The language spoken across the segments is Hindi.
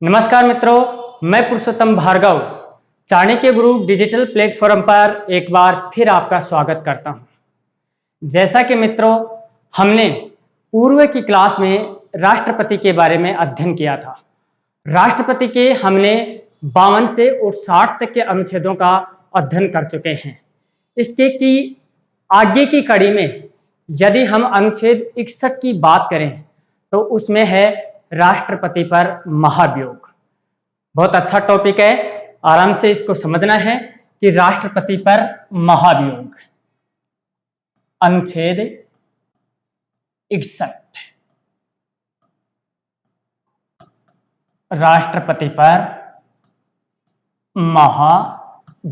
नमस्कार मित्रों, मैं पुरुषोत्तम भार्गव चाणक्य गुरु डिजिटल प्लेटफॉर्म पर एक बार फिर आपका स्वागत करता हूं। जैसा कि मित्रों, हमने पूर्व की क्लास में राष्ट्रपति के बारे में अध्ययन किया था। राष्ट्रपति के हमने 52 से और 60 तक के अनुच्छेदों का अध्ययन कर चुके हैं। इसके की आगे की कड़ी में यदि हम अनुच्छेद 61 की बात करें तो उसमें है राष्ट्रपति पर महाभियोग। बहुत अच्छा टॉपिक है, आराम से इसको समझना है कि राष्ट्रपति पर महाभियोग। अनुच्छेद 61 राष्ट्रपति पर महाभियोग।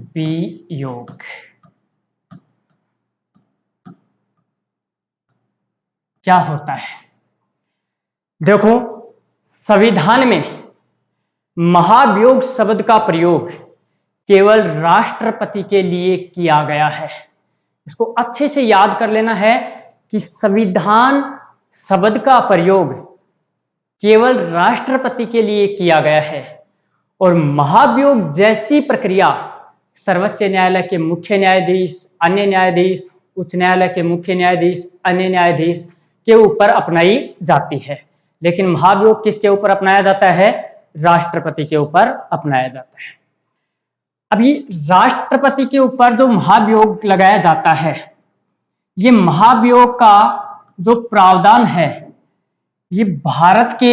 क्या होता है? देखो, संविधान में महाभियोग शब्द का प्रयोग केवल राष्ट्रपति के लिए किया गया है। इसको अच्छे से याद कर लेना है कि संविधान शब्द का प्रयोग केवल राष्ट्रपति के लिए किया गया है और महाभियोग जैसी प्रक्रिया सर्वोच्च न्यायालय के मुख्य न्यायाधीश, अन्य न्यायाधीश, उच्च न्यायालय के मुख्य न्यायाधीश, अन्य न्यायाधीश के ऊपर अपनाई जाती है। लेकिन महाभियोग किसके ऊपर अपनाया जाता है? राष्ट्रपति के ऊपर अपनाया जाता है। अभी राष्ट्रपति के ऊपर जो महाभियोग लगाया जाता है, ये महाभियोग का जो प्रावधान है, ये भारत के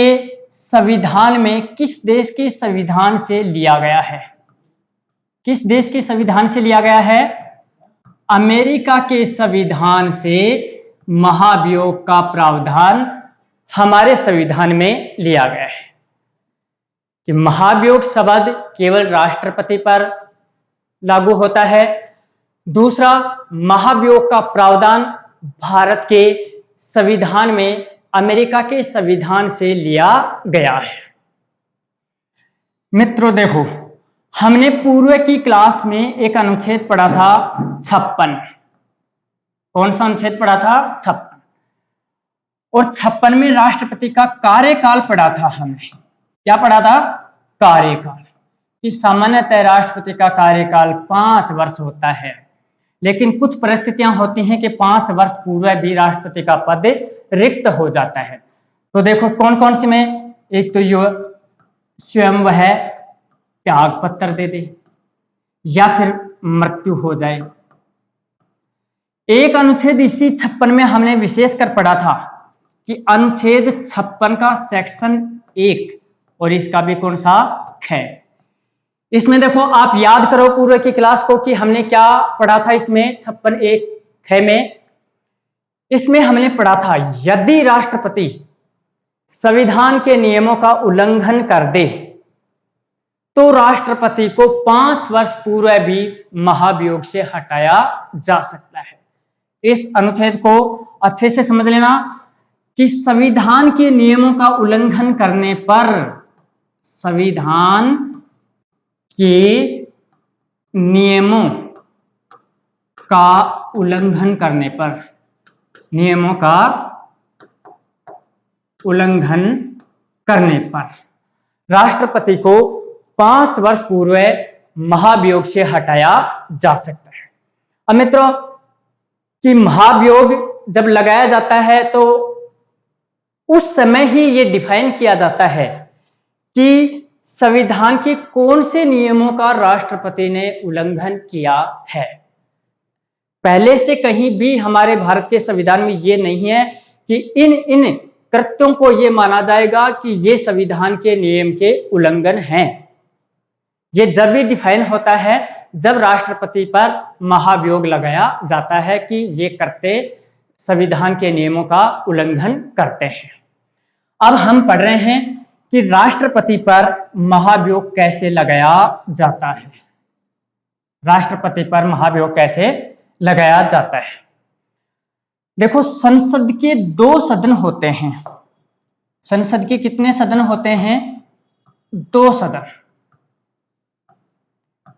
संविधान में किस देश के संविधान से लिया गया है? किस देश के संविधान से लिया गया है? अमेरिका के संविधान से महाभियोग का प्रावधान हमारे संविधान में लिया गया है कि महाभियोग शब्द केवल राष्ट्रपति पर लागू होता है। दूसरा, महाभियोग का प्रावधान भारत के संविधान में अमेरिका के संविधान से लिया गया है। मित्रों देखो, हमने पूर्व की क्लास में एक अनुच्छेद पढ़ा था 56। कौन सा अनुच्छेद पढ़ा था? 56। और 56 में राष्ट्रपति का कार्यकाल पढ़ा था हमने। क्या पढ़ा था? कार्यकाल। कि सामान्यतः राष्ट्रपति का कार्यकाल 5 वर्ष होता है, लेकिन कुछ परिस्थितियां होती हैं कि 5 वर्ष पूर्व भी राष्ट्रपति का पद रिक्त हो जाता है। तो देखो कौन कौन सी में, एक तो यो स्वयं वह त्याग पत्र दे दे या फिर मृत्यु हो जाए। एक अनुच्छेद इसी 56 में हमने विशेषकर पढ़ा था कि अनुच्छेद 56 का सेक्शन 1 और इसका भी कौन सा है। इसमें देखो, आप याद करो पूर्व की क्लास को कि हमने क्या पढ़ा था। इसमें 56(1) में इसमें हमने पढ़ा था, यदि राष्ट्रपति संविधान के नियमों का उल्लंघन कर दे तो राष्ट्रपति को 5 वर्ष पूर्व भी महाभियोग से हटाया जा सकता है। इस अनुच्छेद को अच्छे से समझ लेना कि संविधान के नियमों का उल्लंघन करने पर, संविधान के नियमों का उल्लंघन करने पर, नियमों का उल्लंघन करने पर राष्ट्रपति को 5 वर्ष पूर्व महाभियोग से हटाया जा सकता है। अब मित्रों, कि महाभियोग जब लगाया जाता है तो उस समय ही ये डिफाइन किया जाता है कि संविधान के कौन से नियमों का राष्ट्रपति ने उल्लंघन किया है। पहले से कहीं भी हमारे भारत के संविधान में ये नहीं है कि इन कृत्यों को ये माना जाएगा कि ये संविधान के नियम के उल्लंघन हैं। ये जब भी डिफाइन होता है जब राष्ट्रपति पर महाभियोग लगाया जाता है कि ये करते संविधान के नियमों का उल्लंघन करते हैं। अब हम पढ़ रहे हैं कि राष्ट्रपति पर महाभियोग कैसे लगाया जाता है। राष्ट्रपति पर महाभियोग कैसे लगाया जाता है? देखो, संसद के 2 सदन होते हैं। संसद के कितने सदन होते हैं? 2 सदन।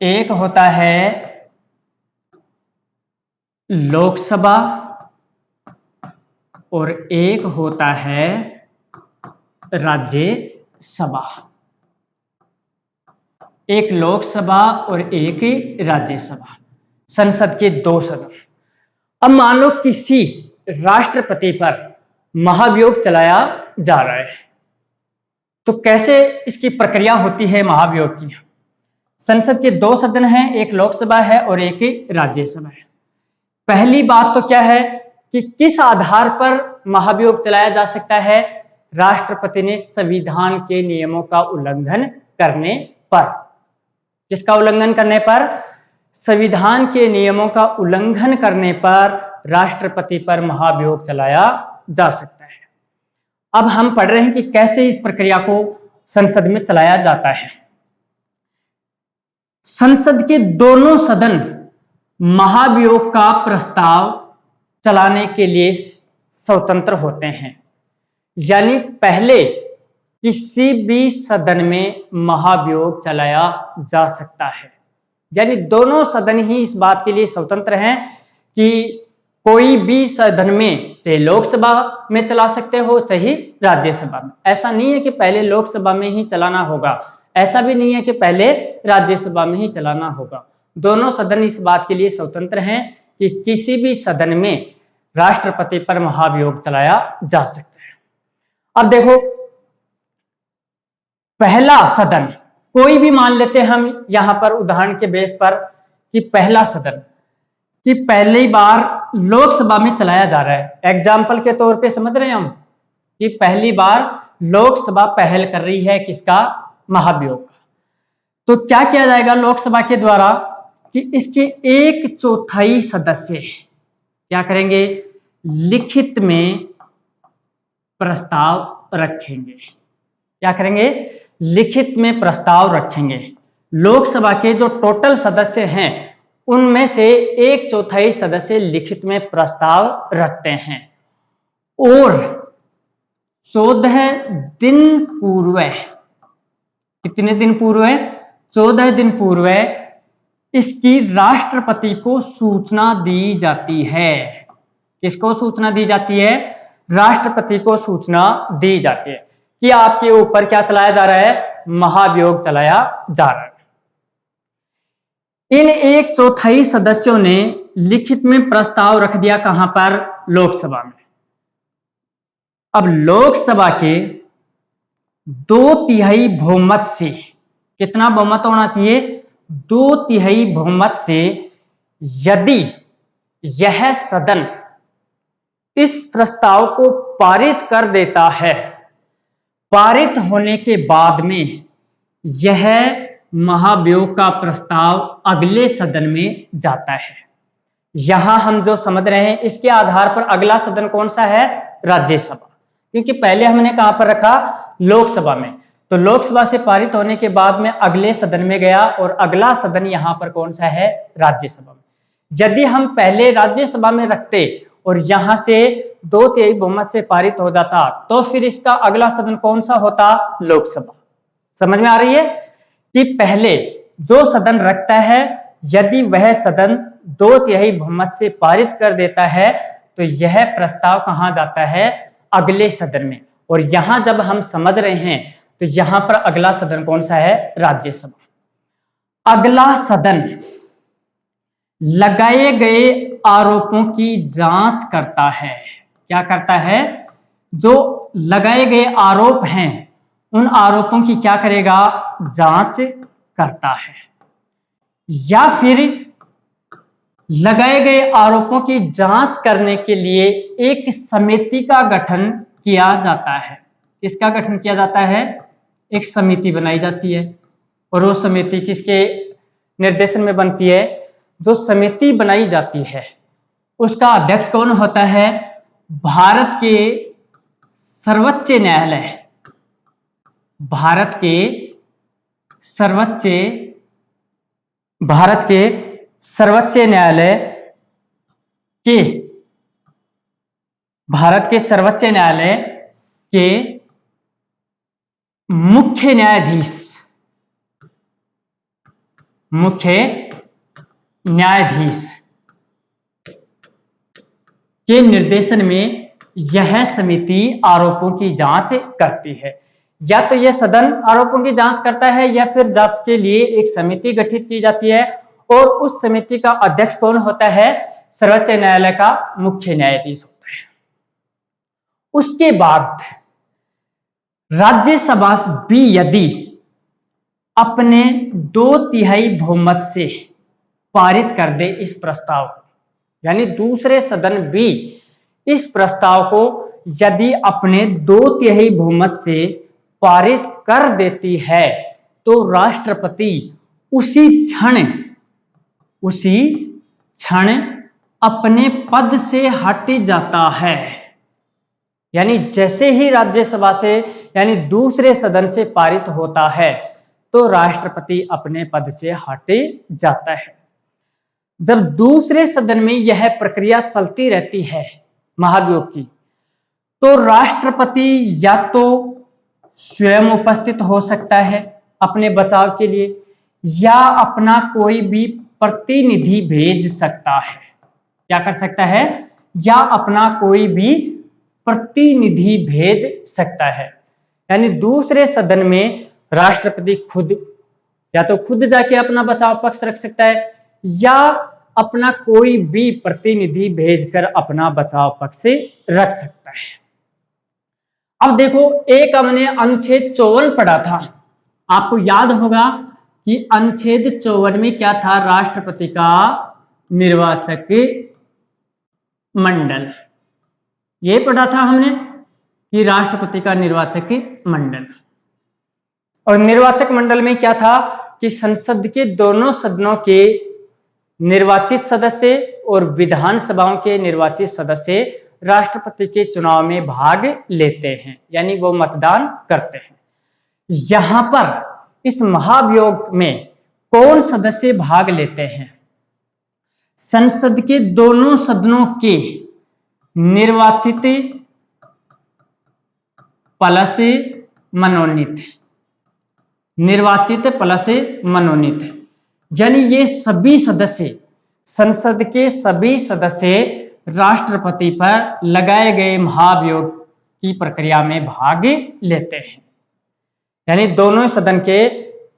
एक होता है लोकसभा और एक होता है राज्यसभा। एक लोकसभा और एक राज्यसभा, संसद के 2 सदन। अब मान लो किसी राष्ट्रपति पर महाभियोग चलाया जा रहा है, तो कैसे इसकी प्रक्रिया होती है महाभियोग की। संसद के 2 सदन हैं, एक लोकसभा है और एक राज्यसभा है। पहली बात तो क्या है कि किस आधार पर महाभियोग चलाया जा सकता है? राष्ट्रपति ने संविधान के नियमों का उल्लंघन करने पर। किसका उल्लंघन करने पर? संविधान के नियमों का उल्लंघन करने पर राष्ट्रपति पर महाभियोग चलाया जा सकता है। अब हम पढ़ रहे हैं कि कैसे इस प्रक्रिया को संसद में चलाया जाता है। संसद के दोनों सदन महाभियोग का प्रस्ताव चलाने के लिए स्वतंत्र होते हैं, यानी पहले किसी भी सदन में महाभियोग चलाया जा सकता है, यानी दोनों सदन ही इस बात के लिए स्वतंत्र हैं कि कोई भी सदन में, चाहे लोकसभा में चला सकते हो चाहे राज्यसभा में। ऐसा नहीं है कि पहले लोकसभा में ही चलाना होगा, ऐसा भी नहीं है कि पहले राज्यसभा में ही चलाना होगा। दोनों सदन इस बात के लिए स्वतंत्र हैं कि किसी भी सदन में राष्ट्रपति पर महाभियोग चलाया जा सकता है। अब देखो, पहला सदन, कोई भी मान लेते हैं हम यहां पर उदाहरण के बेस पर कि पहला सदन कि पहली बार लोकसभा में चलाया जा रहा है। एग्जाम्पल के तौर पे समझ रहे हैं हम कि पहली बार लोकसभा पहल कर रही है किसका? महाभियोग का। तो क्या किया जाएगा लोकसभा के द्वारा कि इसके 1/4 सदस्य क्या करेंगे? लिखित में प्रस्ताव रखेंगे। क्या करेंगे? लिखित में प्रस्ताव रखेंगे। लोकसभा के जो टोटल सदस्य हैं उनमें से 1/4 सदस्य लिखित में प्रस्ताव रखते हैं और 14 दिन पूर्व, कितने दिन पूर्व? 14 दिन पूर्व इसकी राष्ट्रपति को सूचना दी जाती है। किसको सूचना दी जाती है? राष्ट्रपति को सूचना दी जाती है कि आपके ऊपर क्या चलाया जा रहा है? महाभियोग चलाया जा रहा है। इन 1/4 सदस्यों ने लिखित में प्रस्ताव रख दिया कहां पर? लोकसभा में। अब लोकसभा के 2/3 बहुमत से, कितना बहुमत होना चाहिए? 2/3 बहुमत से यदि यह सदन इस प्रस्ताव को पारित कर देता है, पारित होने के बाद में यह महाभियोग का प्रस्ताव अगले सदन में जाता है। यहां हम जो समझ रहे हैं इसके आधार पर अगला सदन कौन सा है? राज्यसभा, क्योंकि पहले हमने कहां पर रखा? लोकसभा में। तो लोकसभा से पारित होने के बाद में अगले सदन में गया और अगला सदन यहां पर कौन सा है? राज्यसभा में। यदि हम पहले राज्यसभा में रखते और यहां से 2/3 बहुमत से पारित हो जाता तो फिर इसका अगला सदन कौन सा होता? लोकसभा। समझ में आ रही है कि पहले जो सदन रखता है यदि वह सदन 2/3 बहुमत से पारित कर देता है तो यह प्रस्ताव कहां जाता है? अगले सदन में। और यहां जब हम समझ रहे हैं तो यहां पर अगला सदन कौन सा है? राज्यसभा। अगला सदन लगाए गए आरोपों की जांच करता है। क्या करता है? जो लगाए गए आरोप हैं उन आरोपों की क्या करेगा? जांच करता है। या फिर लगाए गए आरोपों की जांच करने के लिए एक समिति का गठन किया जाता है। किसका गठन किया जाता है? एक समिति बनाई जाती है और वो समिति किसके निर्देशन में बनती है? जो समिति बनाई जाती है उसका अध्यक्ष कौन होता है? भारत के सर्वोच्च न्यायालय, भारत के सर्वोच्च न्यायालय के, भारत के सर्वोच्च न्यायालय के मुख्य न्यायाधीश के निर्देशन में यह समिति आरोपों की जांच करती है। या तो यह सदन आरोपों की जांच करता है या फिर जांच के लिए एक समिति गठित की जाती है, और उस समिति का अध्यक्ष कौन होता है? सर्वोच्च न्यायालय का मुख्य न्यायाधीश होता है। उसके बाद राज्यसभा भी यदि अपने 2/3 बहुमत से पारित कर दे इस प्रस्ताव को, यानी दूसरे सदन भी इस प्रस्ताव को यदि अपने 2/3 बहुमत से पारित कर देती है, तो राष्ट्रपति उसी क्षण अपने पद से हट जाता है। यानी जैसे ही राज्यसभा से यानी दूसरे सदन से पारित होता है तो राष्ट्रपति अपने पद से हट जाता है। जब दूसरे सदन में यह प्रक्रिया चलती रहती है महाभियोग की, तो राष्ट्रपति या तो स्वयं उपस्थित हो सकता है अपने बचाव के लिए, या अपना कोई भी प्रतिनिधि भेज सकता है। क्या कर सकता है? या अपना कोई भी प्रतिनिधि भेज सकता है। यानी दूसरे सदन में राष्ट्रपति खुद या तो खुद जाके अपना बचाव पक्ष रख सकता है, या अपना कोई भी प्रतिनिधि भेजकर अपना बचाव पक्ष रख सकता है। अब देखो, एक हमने अनुच्छेद 54 पढ़ा था, आपको याद होगा कि अनुच्छेद 54 में क्या था? राष्ट्रपति का निर्वाचक मंडल। ये पढ़ा था हमने कि राष्ट्रपति का निर्वाचक मंडल। और निर्वाचक मंडल में क्या था कि संसद के दोनों सदनों के निर्वाचित सदस्य और विधानसभाओं के निर्वाचित सदस्य राष्ट्रपति के चुनाव में भाग लेते हैं, यानी वो मतदान करते हैं। यहां पर इस महाभियोग में कौन सदस्य भाग लेते हैं? संसद के दोनों सदनों के निर्वाचित प्लस मनोनीत, निर्वाचित प्लस मनोनीत, यानी ये सभी सदस्य, संसद के सभी सदस्य राष्ट्रपति पर लगाए गए महाभियोग की प्रक्रिया में भाग लेते हैं। यानी दोनों सदन के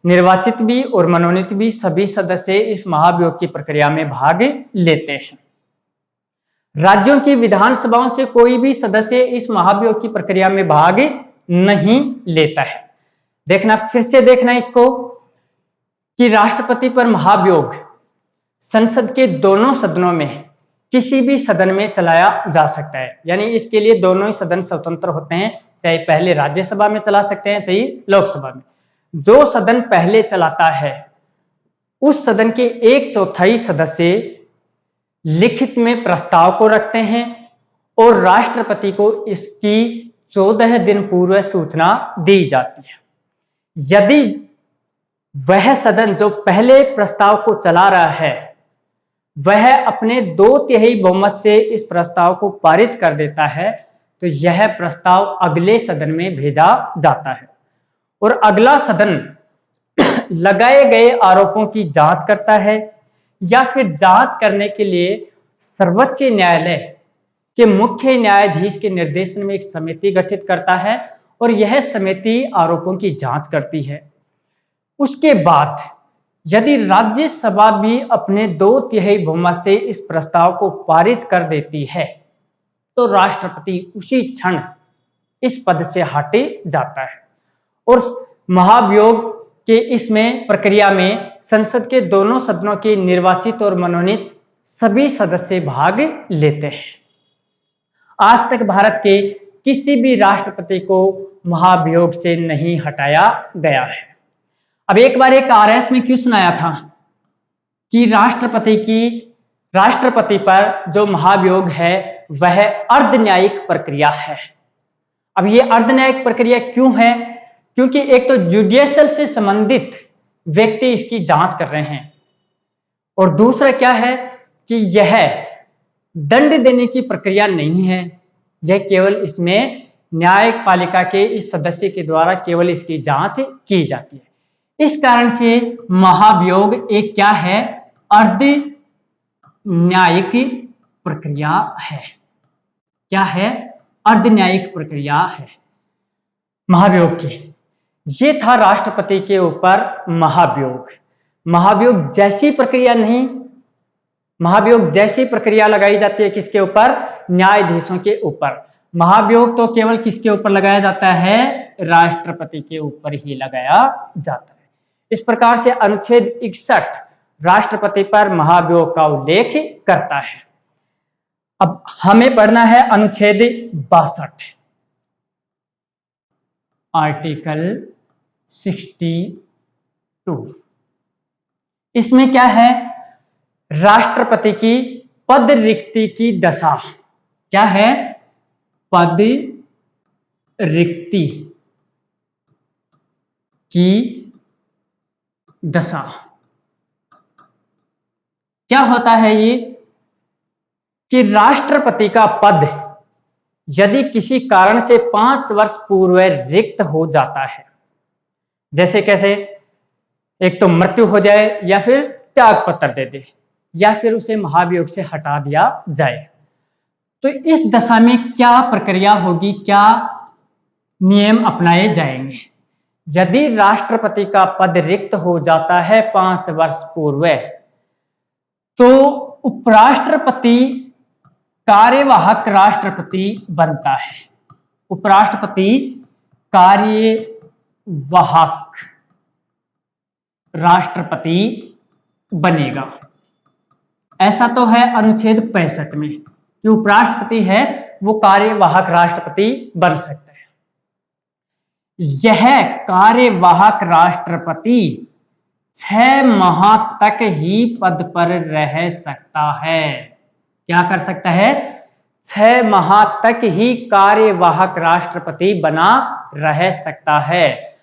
निर्वाचित भी और मनोनीत भी सभी सदस्य इस महाभियोग की प्रक्रिया में भाग लेते हैं। राज्यों की विधानसभाओं से कोई भी सदस्य इस महाभियोग की प्रक्रिया में भाग नहीं लेता है। देखना, फिर से देखना इसको कि राष्ट्रपति पर महाभियोग संसद के दोनों सदनों में किसी भी सदन में चलाया जा सकता है। यानी इसके लिए दोनों ही सदन स्वतंत्र होते हैं, चाहे पहले राज्यसभा में चला सकते हैं चाहे लोकसभा में। जो सदन पहले चलाता है उस सदन के 1/4 सदस्य लिखित में प्रस्ताव को रखते हैं और राष्ट्रपति को इसकी 14 दिन पूर्व सूचना दी जाती है। यदि वह सदन जो पहले प्रस्ताव को चला रहा है वह अपने 2/3 बहुमत से इस प्रस्ताव को पारित कर देता है, तो यह प्रस्ताव अगले सदन में भेजा जाता है और अगला सदन लगाए गए आरोपों की जांच करता है, या फिर जांच करने के लिए सर्वोच्च न्यायालय के मुख्य न्यायाधीश के निर्देशन में एक समिति गठित करता है और यह समिति आरोपों की जांच करती है। उसके बाद यदि राज्यसभा भी अपने 2/3 बहुमत से इस प्रस्ताव को पारित कर देती है, तो राष्ट्रपति उसी क्षण इस पद से हट जाता है। और महाभियोग के इसमें प्रक्रिया में संसद के दोनों सदनों के निर्वाचित और मनोनीत सभी सदस्य भाग लेते हैं। आज तक भारत के किसी भी राष्ट्रपति को महाभियोग से नहीं हटाया गया है। अब एक बार एक आरएस में क्वेश्चन आया था कि राष्ट्रपति पर जो महाभियोग है वह अर्धन्यायिक प्रक्रिया है। अब ये अर्धन्यायिक प्रक्रिया क्यों है? क्योंकि एक तो जुडिशियल से संबंधित व्यक्ति इसकी जांच कर रहे हैं, और दूसरा क्या है कि यह दंड देने की प्रक्रिया नहीं है, यह केवल इसमें न्यायपालिका के इस सदस्य के द्वारा केवल इसकी जांच की जाती है। इस कारण से महाभियोग एक क्या है? अर्ध न्यायिक प्रक्रिया है। क्या है? अर्ध न्यायिक प्रक्रिया है महाभियोग की। ये था राष्ट्रपति के ऊपर महाभियोग। महाभियोग जैसी प्रक्रिया नहीं, महाभियोग जैसी प्रक्रिया लगाई जाती है किसके ऊपर? न्यायाधीशों के ऊपर। महाभियोग तो केवल किसके ऊपर लगाया जाता है? राष्ट्रपति के ऊपर ही लगाया जाता है। इस प्रकार से अनुच्छेद 61 राष्ट्रपति पर महाभियोग का उल्लेख करता है। अब हमें पढ़ना है अनुच्छेद 62, आर्टिकल 62। इसमें क्या है? राष्ट्रपति की पद रिक्ति की दशा। क्या है? पद रिक्ति की दशा। क्या होता है ये? कि राष्ट्रपति का पद यदि किसी कारण से 5 वर्ष पूर्व रिक्त हो जाता है, जैसे कैसे? एक तो मृत्यु हो जाए, या फिर त्याग पत्र दे दे, या फिर उसे महाभियोग से हटा दिया जाए, तो इस दशा में क्या प्रक्रिया होगी, क्या नियम अपनाए जाएंगे? यदि राष्ट्रपति का पद रिक्त हो जाता है 5 वर्ष पूर्व, तो उपराष्ट्रपति कार्यवाहक राष्ट्रपति बनता है। उपराष्ट्रपति कार्यवाहक राष्ट्रपति बनेगा। ऐसा तो है अनुच्छेद 65 में कि उपराष्ट्रपति है वो कार्यवाहक राष्ट्रपति बन सकता है। यह कार्यवाहक राष्ट्रपति 6 माह तक ही पद पर रह सकता है। क्या कर सकता है? 6 माह तक ही कार्यवाहक राष्ट्रपति बना रह सकता है।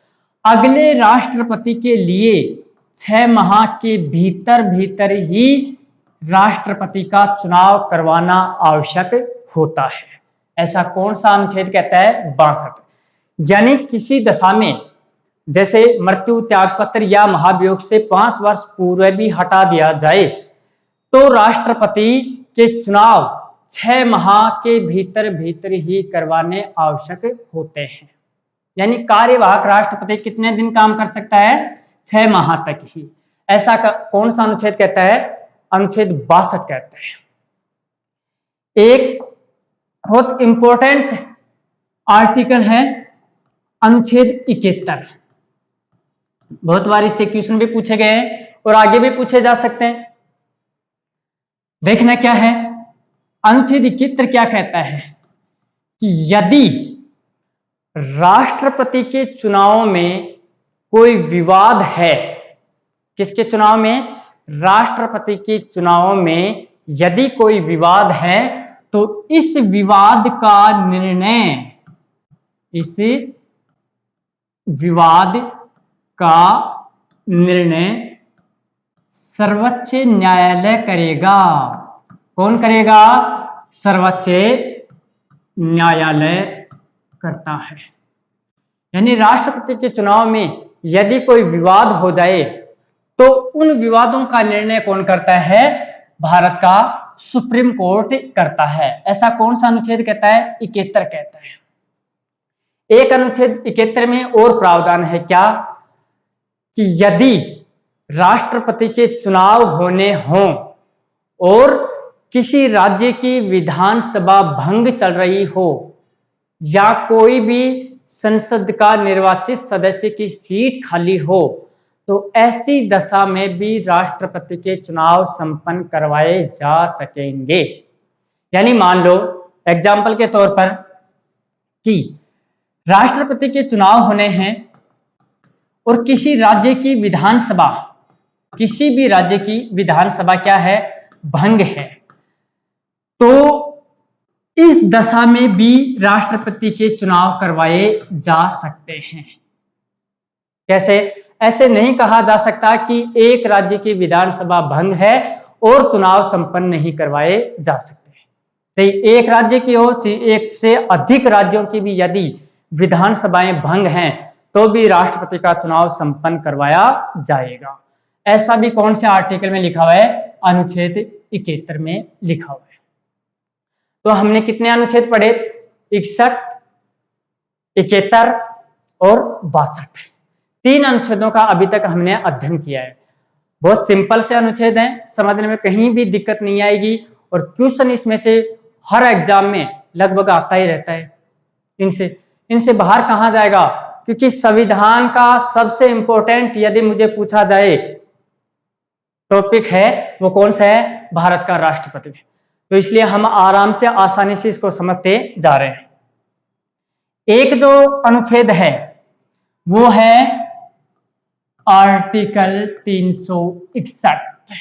अगले राष्ट्रपति के लिए 6 माह के भीतर भीतर ही राष्ट्रपति का चुनाव करवाना आवश्यक होता है। ऐसा कौन सा अनुच्छेद कहता है? 62। यानी किसी दशा में, जैसे मृत्यु, त्यागपत्र या महाभियोग से 5 वर्ष पूर्व भी हटा दिया जाए, तो राष्ट्रपति के चुनाव 6 माह के भीतर भीतर ही करवाने आवश्यक होते हैं। यानी कार्यवाहक राष्ट्रपति कितने दिन काम कर सकता है? 6 माह तक ही। ऐसा कौन सा अनुच्छेद कहता है? अनुच्छेद 62 कहता है। एक बहुत इंपॉर्टेंट आर्टिकल है अनुच्छेद 71। बहुत बार इससे क्वेश्चन भी पूछे गए हैं और आगे भी पूछे जा सकते हैं। देखना क्या है? अनुच्छेद 71 क्या कहता है कि यदि राष्ट्रपति के चुनाव में कोई विवाद है, किसके चुनाव में? राष्ट्रपति के चुनाव में यदि कोई विवाद है, तो इस विवाद का निर्णय, इस विवाद का निर्णय सर्वोच्च न्यायालय करेगा। कौन करेगा? सर्वोच्च न्यायालय करता है। यानी राष्ट्रपति के चुनाव में यदि कोई विवाद हो जाए, तो उन विवादों का निर्णय कौन करता है? भारत का सुप्रीम कोर्ट करता है। ऐसा कौन सा अनुच्छेद कहता है? 71 कहता है। एक अनुच्छेद 71 में और प्रावधान है क्या? कि यदि राष्ट्रपति के चुनाव होने हों और किसी राज्य की विधानसभा भंग चल रही हो, या कोई भी संसद का निर्वाचित सदस्य की सीट खाली हो, तो ऐसी दशा में भी राष्ट्रपति के चुनाव संपन्न करवाए जा सकेंगे। यानी मान लो एग्जाम्पल के तौर पर कि राष्ट्रपति के चुनाव होने हैं और किसी राज्य की विधानसभा, किसी भी राज्य की विधानसभा क्या है? भंग है, तो इस दशा में भी राष्ट्रपति के चुनाव करवाए जा सकते हैं। कैसे? ऐसे नहीं कहा जा सकता कि एक राज्य की विधानसभा भंग है और चुनाव संपन्न नहीं करवाए जा सकते। तो एक राज्य की हो, एक से अधिक राज्यों की भी यदि विधानसभाएं भंग हैं, तो भी राष्ट्रपति का चुनाव संपन्न करवाया जाएगा। ऐसा भी कौन से आर्टिकल में लिखा हुआ है? अनुच्छेद 71 में लिखा हुआ है। तो हमने कितने अनुच्छेद पढ़े? 61, 71 और 62। 3 अनुच्छेदों का अभी तक हमने अध्ययन किया है। बहुत सिंपल से अनुच्छेद हैं, समझने में कहीं भी दिक्कत नहीं आएगी और क्वेश्चन इसमें से हर एग्जाम में लगभग आता ही रहता है। इनसे बाहर कहाँ जाएगा, क्योंकि संविधान का सबसे इंपॉर्टेंट यदि मुझे पूछा जाए टॉपिक है वो कौन सा है, भारत का राष्ट्रपति। तो इसलिए हम आराम से आसानी से इसको समझते जा रहे हैं। एक जो अनुच्छेद है वो है आर्टिकल 361,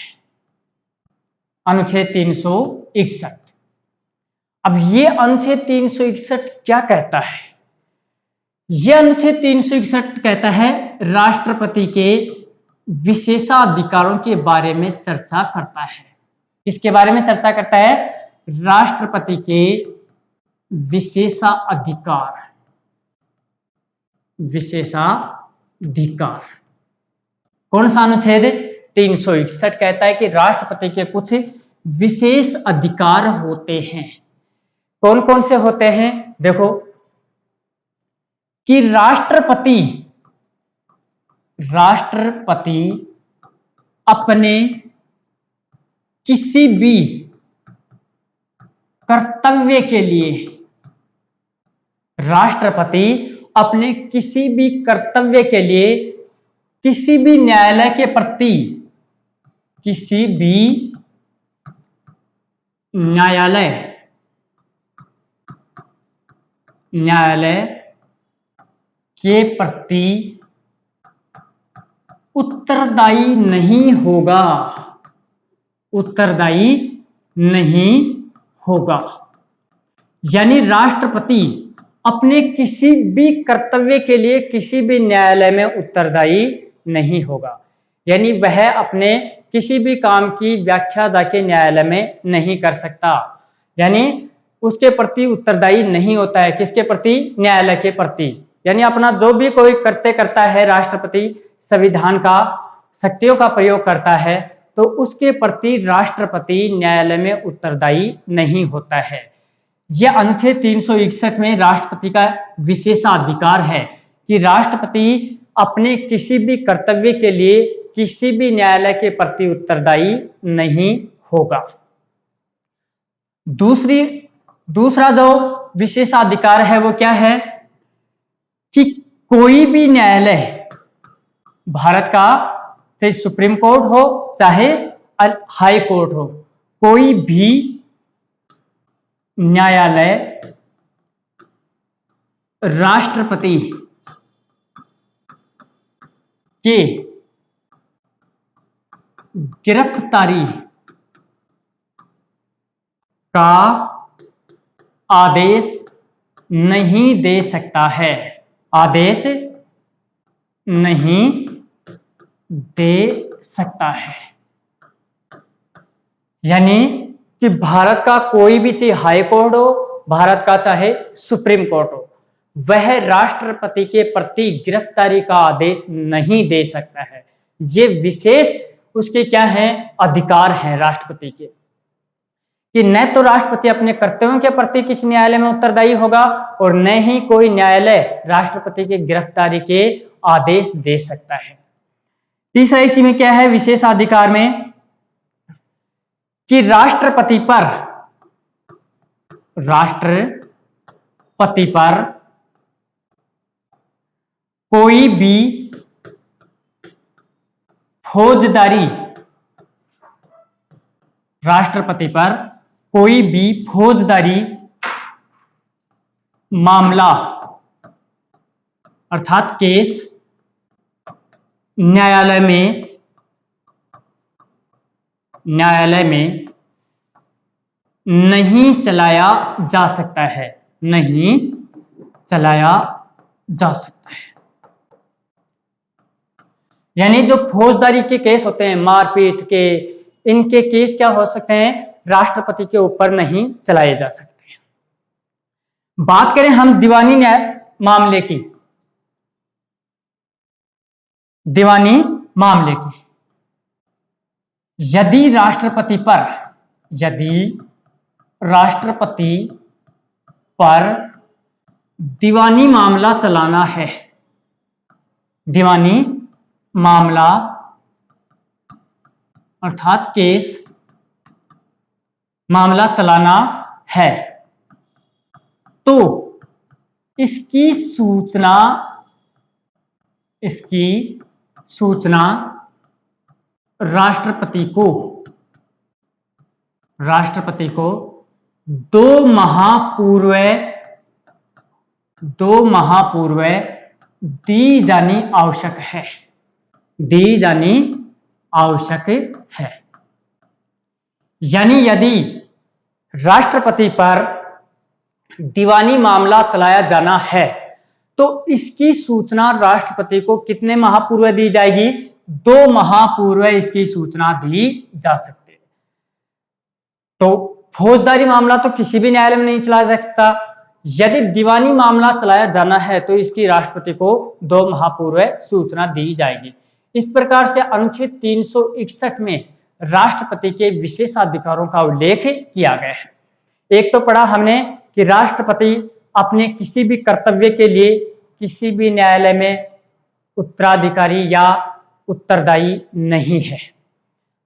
अनुच्छेद 361। अब ये अनुच्छेद 361 क्या कहता है? यह अनुच्छेद 361 कहता है राष्ट्रपति के विशेषाधिकारों के बारे में चर्चा करता है। किसके बारे में चर्चा करता है? राष्ट्रपति के विशेषाधिकार। विशेषाधिकार कौन सा अनुच्छेद? 361 कहता है कि राष्ट्रपति के कुछ विशेष अधिकार होते हैं। कौन कौन से होते हैं? देखो कि राष्ट्रपति अपने किसी भी कर्तव्य के लिए, राष्ट्रपति अपने किसी भी कर्तव्य के लिए किसी भी न्यायालय के प्रति, किसी भी न्यायालय के प्रति उत्तरदायी नहीं होगा। उत्तरदायी नहीं होगा। यानी राष्ट्रपति अपने किसी भी कर्तव्य के लिए किसी भी न्यायालय में उत्तरदायी नहीं होगा। यानी वह अपने किसी भी काम की व्याख्या जाके न्यायालय में नहीं कर सकता, यानी उसके प्रति उत्तरदायी नहीं होता है। किसके प्रति? न्यायालय के प्रति। यानी अपना जो भी कोई करता है राष्ट्रपति, संविधान का शक्तियों का प्रयोग करता है, तो उसके प्रति राष्ट्रपति न्यायालय में उत्तरदायी नहीं होता है। यह अनुच्छेद 361 में राष्ट्रपति का विशेषाधिकार है कि राष्ट्रपति अपने किसी भी कर्तव्य के लिए किसी भी न्यायालय के प्रति उत्तरदायी नहीं होगा। दूसरा जो विशेषाधिकार है वो क्या है कि कोई भी न्यायालय, भारत का चाहे सुप्रीम कोर्ट हो चाहे हाई कोर्ट हो, कोई भी न्यायालय राष्ट्रपति के गिरफ्तारी का आदेश नहीं दे सकता है। आदेश नहीं दे सकता है। यानी कि भारत का कोई भी, चाहे हाई कोर्ट हो, भारत का चाहे सुप्रीम कोर्ट हो, वह राष्ट्रपति के प्रति गिरफ्तारी का आदेश नहीं दे सकता है। ये विशेष उसके क्या है? अधिकार हैं राष्ट्रपति के, कि न तो राष्ट्रपति अपने कर्तव्यों के प्रति किसी न्यायालय में उत्तरदायी होगा और न ही कोई न्यायालय राष्ट्रपति के गिरफ्तारी के आदेश दे सकता है। तीसरा इसी में क्या है विशेषाधिकार में, कि राष्ट्रपति पर कोई भी फौजदारी, राष्ट्रपति पर कोई भी फौजदारी मामला अर्थात केस न्यायालय में नहीं चलाया जा सकता है। नहीं चलाया जा सकता है। यानी जो फौजदारी के केस होते हैं, मारपीट के, इनके केस क्या हो सकते हैं? राष्ट्रपति के ऊपर नहीं चलाए जा सकते हैं। बात करें हम दीवानी न्याय मामले की, दीवानी मामले की, यदि राष्ट्रपति पर दीवानी मामला चलाना है, दीवानी मामला अर्थात केस मामला चलाना है तो इसकी सूचना राष्ट्रपति को 2 माह पूर्व दी जानी आवश्यक है। यानी यदि राष्ट्रपति पर दीवानी मामला चलाया जाना है तो इसकी सूचना राष्ट्रपति को कितने माह पूर्व दी जाएगी? 2 माह पूर्व इसकी सूचना दी जा सकती है। तो फौजदारी मामला तो किसी भी न्यायालय में नहीं चलाया जा सकता। यदि दीवानी मामला चलाया जाना है तो इसकी राष्ट्रपति को 2 माह पूर्व सूचना दी जाएगी। इस प्रकार से अनुच्छेद 361 में राष्ट्रपति के विशेषाधिकारों का उल्लेख किया गया है। एक तो पढ़ा हमने कि राष्ट्रपति अपने किसी भी कर्तव्य के लिए किसी भी न्यायालय में उत्तराधिकारी या उत्तरदायी नहीं है।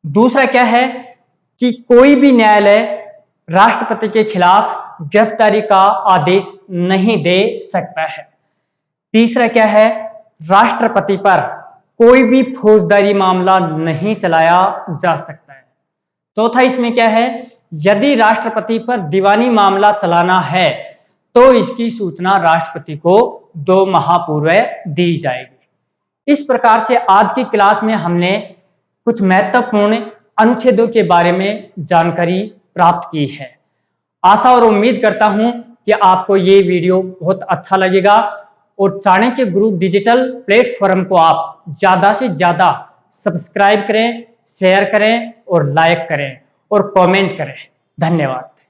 दूसरा क्या है कि कोई भी न्यायालय राष्ट्रपति के खिलाफ गिरफ्तारी का आदेश नहीं दे सकता है। तीसरा क्या है, राष्ट्रपति पर कोई भी फौजदारी मामला नहीं चलाया जा सकता है। चौथा इसमें क्या है, यदि राष्ट्रपति पर दीवानी मामला चलाना है तो इसकी सूचना राष्ट्रपति को 2 माह पूर्व दी जाएगी। इस प्रकार से आज की क्लास में हमने कुछ महत्वपूर्ण अनुच्छेदों के बारे में जानकारी प्राप्त की है। आशा और उम्मीद करता हूं कि आपको ये वीडियो बहुत अच्छा लगेगा और चाणक्य ग्रुप डिजिटल प्लेटफॉर्म को आप ज्यादा से ज्यादा सब्सक्राइब करें, शेयर करें और लाइक करें और कमेंट करें। धन्यवाद।